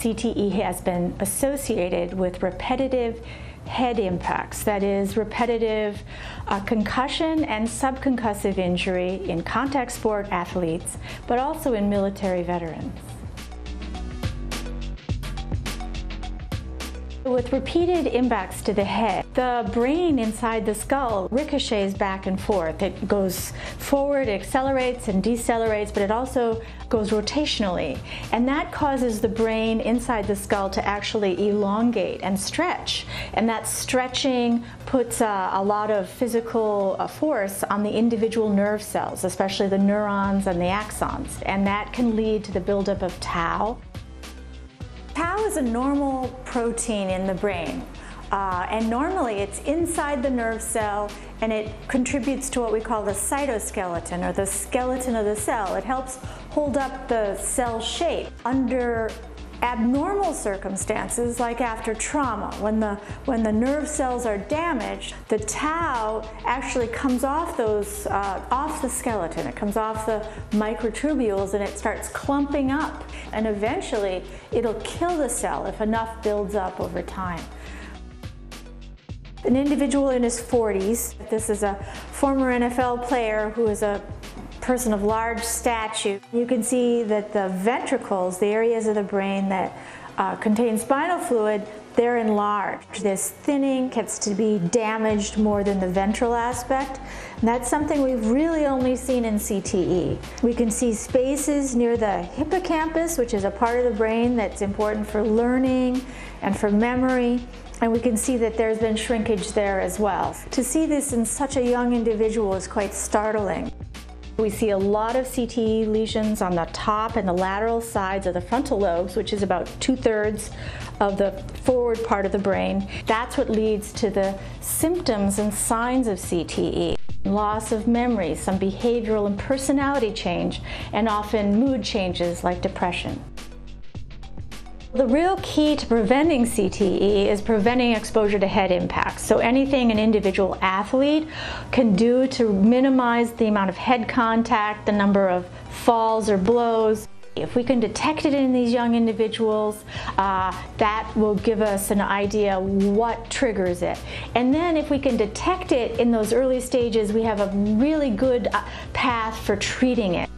CTE has been associated with repetitive head impacts, that is, repetitive concussion and subconcussive injury in contact sport athletes, but also in military veterans. With repeated impacts to the head, the brain inside the skull ricochets back and forth. It goes forward, it accelerates and decelerates, but it also goes rotationally. And that causes the brain inside the skull to actually elongate and stretch. And that stretching puts a lot of physical force on the individual nerve cells, especially the neurons and the axons. And that can lead to the buildup of tau. Tau is a normal protein in the brain, and normally it's inside the nerve cell, and it contributes to what we call the cytoskeleton, or the skeleton of the cell. It helps hold up the cell shape. Under abnormal circumstances, like after trauma, when the nerve cells are damaged, the tau actually comes off off the skeleton. It comes off the microtubules and it starts clumping up, and eventually it'll kill the cell if enough builds up over time. An individual in his 40s, this is a former NFL player who is a person of large stature. You can see that the ventricles, the areas of the brain that contain spinal fluid, they're enlarged. This thinning gets to be damaged more than the ventral aspect. And that's something we've really only seen in CTE. We can see spaces near the hippocampus, which is a part of the brain that's important for learning and for memory. And we can see that there's been shrinkage there as well. To see this in such a young individual is quite startling. We see a lot of CTE lesions on the top and the lateral sides of the frontal lobes, which is about 2/3 of the forward part of the brain. That's what leads to the symptoms and signs of CTE. Loss of memory, some behavioral and personality change, and often mood changes like depression. The real key to preventing CTE is preventing exposure to head impacts. So anything an individual athlete can do to minimize the amount of head contact, the number of falls or blows. If we can detect it in these young individuals, that will give us an idea what triggers it. And then if we can detect it in those early stages, we have a really good path for treating it.